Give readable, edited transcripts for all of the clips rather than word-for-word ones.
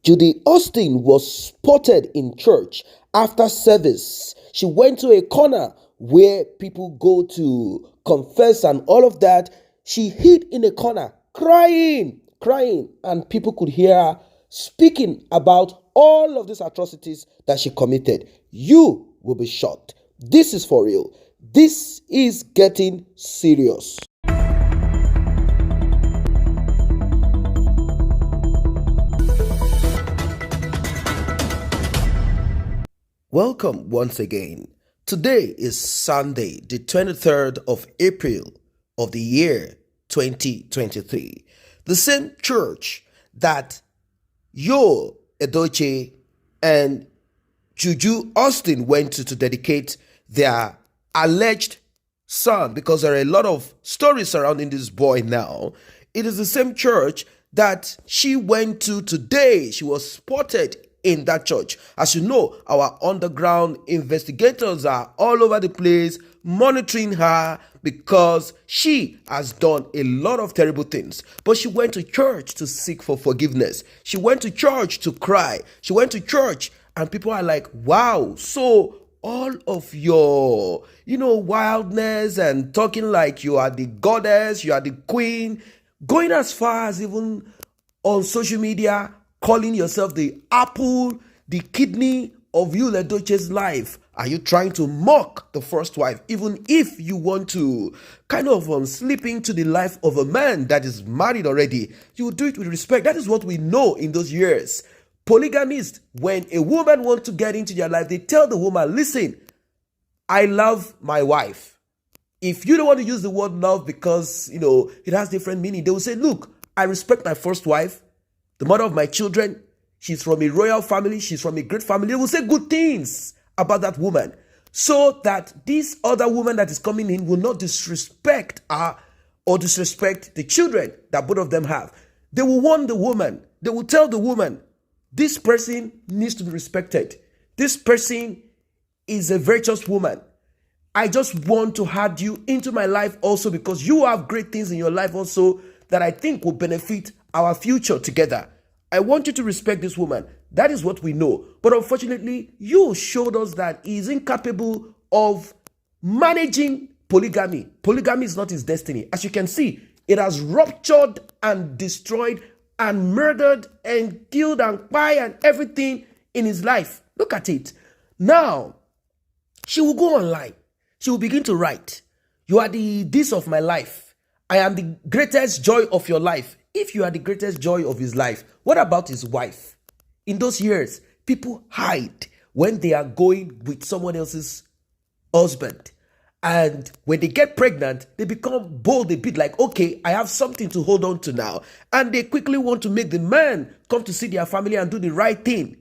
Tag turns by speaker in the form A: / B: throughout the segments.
A: Judy Austin was spotted in church after service. She went to a corner where people go to confess and all of that. She hid in a corner, crying, and people could hear her speaking about all of these atrocities that she committed. You will be shocked. This is for real. This is getting serious. Welcome once again. Today is Sunday, the 23rd of April of the year 2023. The same church that Yo Edochie and Judy Austin went to dedicate their alleged son, because there are a lot of stories surrounding this boy now. It is the same church that she went to today. She was spotted in that church. As you know, our underground investigators are all over the place monitoring her because she has done a lot of terrible things. But she went to church to seek for forgiveness. She went to church to cry. She went to church and people are like, wow, so all of your, wildness and talking like you are the goddess, you are the queen, going as far as even on social media, calling yourself the apple, the kidney of Yul Edochie's life. Are you trying to mock the first wife? Even if you want to kind of slip into the life of a man that is married already, you will do it with respect. That is what we know in those years. Polygamists, when a woman wants to get into their life, they tell the woman, listen, I love my wife. If you don't want to use the word love because, it has different meaning, they will say, look, I respect my first wife, the mother of my children. She's from a royal family. She's from a great family. They will say good things about that woman so that this other woman that is coming in will not disrespect her or disrespect the children that both of them have. They will warn the woman. They will tell the woman, this person needs to be respected. This person is a virtuous woman. I just want to add you into my life also because you have great things in your life also that I think will benefit our future together. I want you to respect this woman. That is what we know. But unfortunately, you showed us that he is incapable of managing polygamy. Polygamy is not his destiny. As you can see, it has ruptured and destroyed and murdered and killed and killed and everything in his life. Look at it. Now, she will go online. She will begin to write, you are the this of my life. I am the greatest joy of your life. If you are the greatest joy of his life, what about his wife? In those years, people hide when they are going with someone else's husband. And when they get pregnant, they become bold a bit like, okay, I have something to hold on to now. And they quickly want to make the man come to see their family and do the right thing.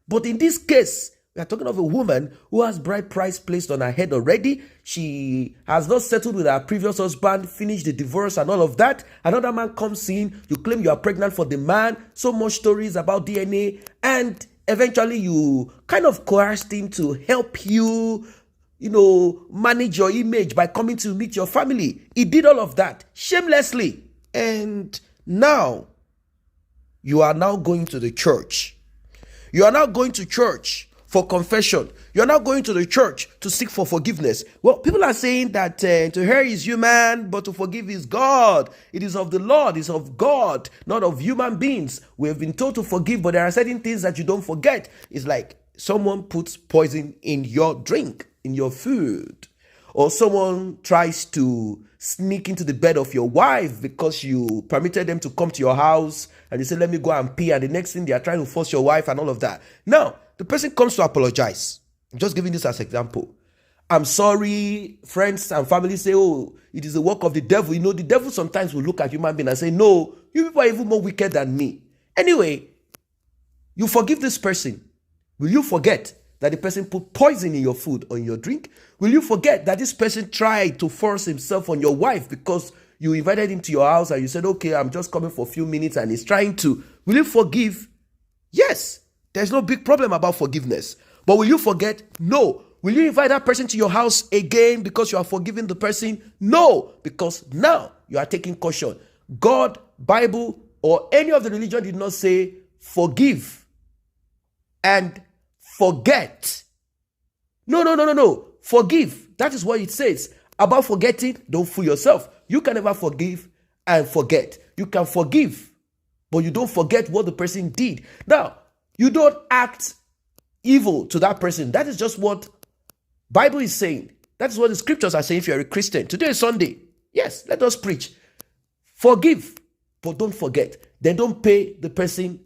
A: But in this case, we are talking of a woman who has bride price placed on her head already. She has not settled with her previous husband, finished the divorce and all of that. Another man comes in, you claim you are pregnant for the man, so much stories about DNA, and eventually you kind of coerced him to help you, manage your image by coming to meet your family. He did all of that shamelessly. And now, you are now going to the church. You are now going to church for confession. You're not going to the church to seek for forgiveness. Well, people are saying that to err is human, but to forgive is God. It is of the Lord, it's of God, not of human beings. We have been told to forgive, but there are certain things that you don't forget. It's like someone puts poison in your drink, in your food, or someone tries to sneak into the bed of your wife because you permitted them to come to your house and you say, let me go and pee, and the next thing they are trying to force your wife and all of that. Now, the person comes to apologize. I'm just giving this as an example. I'm sorry. Friends and family say, oh, it is the work of the devil. The devil sometimes will look at human beings and say, no, you people are even more wicked than me. Anyway, you forgive this person. Will you forget that the person put poison in your food or in your drink? Will you forget that this person tried to force himself on your wife because you invited him to your house and you said, okay, I'm just coming for a few minutes and he's trying to? Will you forgive? Yes. There's no big problem about forgiveness. But will you forget? No. Will you invite that person to your house again because you are forgiving the person? No. Because now you are taking caution. God, Bible, or any of the religion did not say forgive and forget. No. Forgive. That is what it says. About forgetting, don't fool yourself. You can never forgive and forget. You can forgive, but you don't forget what the person did. Now, you don't act evil to that person. That is just what Bible is saying. That is what the scriptures are saying if you're a Christian. Today is Sunday. Yes, let us preach. Forgive, but don't forget. Then don't pay the person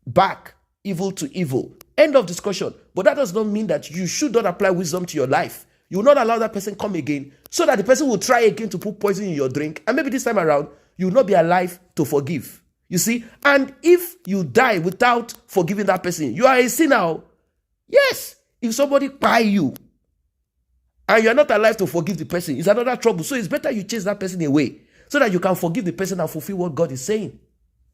A: back evil to evil. End of discussion. But that does not mean that you should not apply wisdom to your life. You will not allow that person come again so that the person will try again to put poison in your drink. And maybe this time around, you will not be alive to forgive. You see? And if you die without forgiving that person, you are a sinner. Yes. If somebody buy you and you are not alive to forgive the person, it's another trouble. So it's better you chase that person away so that you can forgive the person and fulfill what God is saying.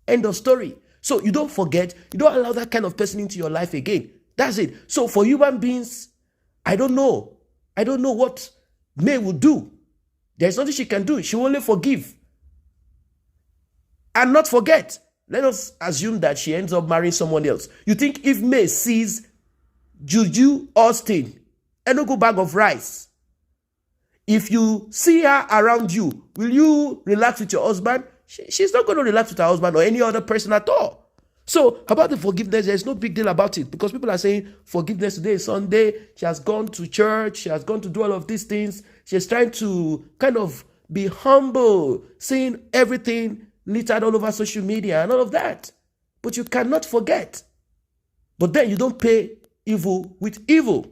A: End of story. So you don't forget, you don't allow that kind of person into your life again. That's it. So for human beings, I don't know what May will do. There's nothing she can do. She will only forgive and not forget. Let us assume that she ends up marrying someone else. You think if May sees Juju Austin, Enugu bag of rice, if you see her around you, will you relax with your husband? She's not going to relax with her husband or any other person at all. So about the forgiveness, there's no big deal about it because people are saying forgiveness today is Sunday. She has gone to church. She has gone to do all of these things. She's trying to kind of be humble, saying everything littered all over social media and all of that. But you cannot forget. But then you don't pay evil with evil.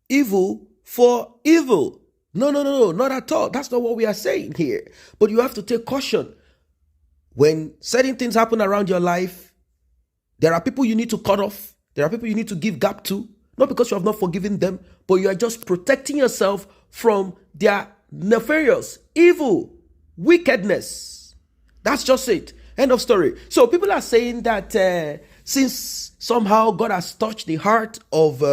A: Evil for evil. No, not at all. That's not what we are saying here. But you have to take caution. When certain things happen around your life, there are people you need to cut off. There are people you need to give gap to. Not because you have not forgiven them, but you are just protecting yourself from their nefarious, evil, wickedness. That's just it. End of story. So people are saying that since somehow God has touched the heart of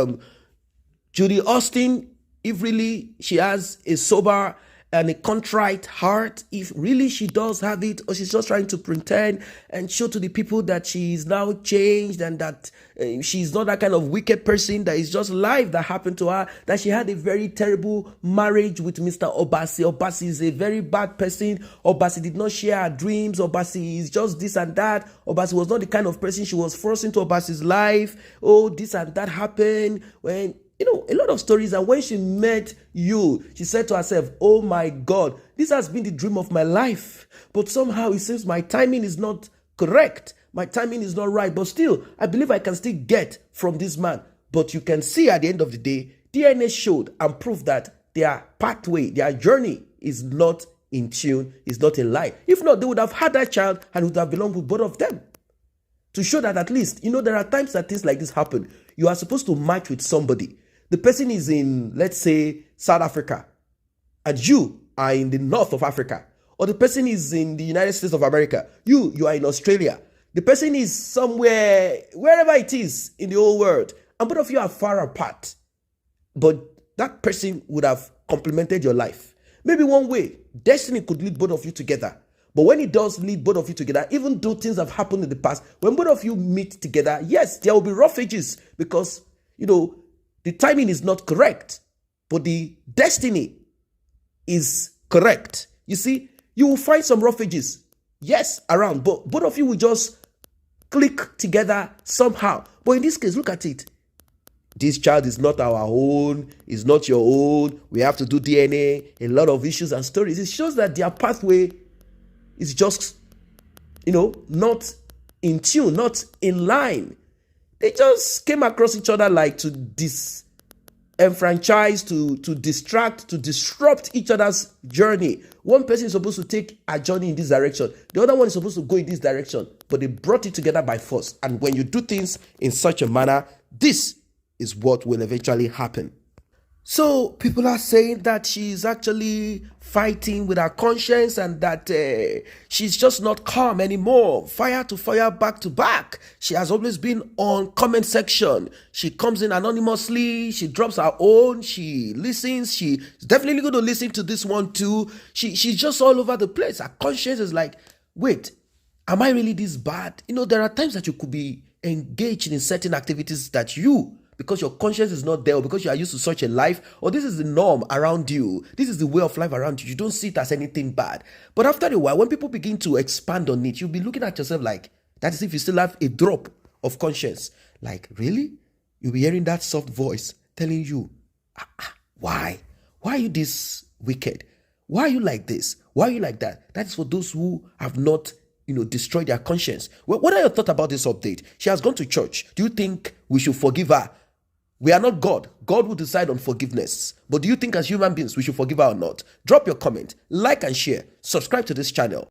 A: Judy Austin, if really she has a sober and a contrite heart, if really she does have it, or she's just trying to pretend and show to the people that she is now changed and that she's not that kind of wicked person, that is just life that happened to her, that she had a very terrible marriage with Mr. Obasi. Obasi is a very bad person. Obasi did not share her dreams. Obasi is just this and that. Obasi was not the kind of person she was forced into Obasi's life. Oh, this and that happened when... a lot of stories. And when she met you, she said to herself, oh my God, this has been the dream of my life. But somehow it seems my timing is not correct. My timing is not right. But still, I believe I can still get from this man. But you can see at the end of the day, DNA showed and proved that their pathway, their journey is not in tune, is not in line. If not, they would have had that child and would have belonged with both of them. To show that at least, there are times that things like this happen. You are supposed to match with somebody. The person is in, let's say, South Africa, and you are in the north of Africa. Or the person is in the United States of America. You are in Australia. The person is somewhere, wherever it is in the whole world. And both of you are far apart. But that person would have complemented your life. Maybe one way, destiny could lead both of you together. But when it does lead both of you together, even though things have happened in the past, when both of you meet together, yes, there will be rough edges because, the timing is not correct, but the destiny is correct. You see, you will find some rough edges, yes, around, but both of you will just click together somehow. But in this case, look at it. This child is not our own, is not your own. We have to do DNA, a lot of issues and stories. It shows that their pathway is just, not in tune, not in line. They just came across each other like to disenfranchise, to distract, to disrupt each other's journey. One person is supposed to take a journey in this direction. The other one is supposed to go in this direction. But they brought it together by force. And when you do things in such a manner, this is what will eventually happen. So people are saying that she's actually fighting with her conscience and that she's just not calm anymore. Fire to fire, back to back. She has always been on comment section. She comes in anonymously. She drops her own. She listens. She's definitely going to listen to this one too. She's just all over the place. Her conscience is like, wait, Am I really this bad? There are times that you could be engaged in certain activities that because your conscience is not there, or because you are used to such a life, or this is the norm around you, this is the way of life around you, you don't see it as anything bad. But after a while, when people begin to expand on it, you'll be looking at yourself like, that is if you still have a drop of conscience. Like, really? You'll be hearing that soft voice telling you, why? Why are you this wicked? Why are you like this? Why are you like that? That is for those who have not, destroyed their conscience. Well, what are your thoughts about this update? She has gone to church. Do you think we should forgive her? We are not God. God will decide on forgiveness. But do you think as human beings we should forgive her or not? Drop your comment, like and share. Subscribe to this channel.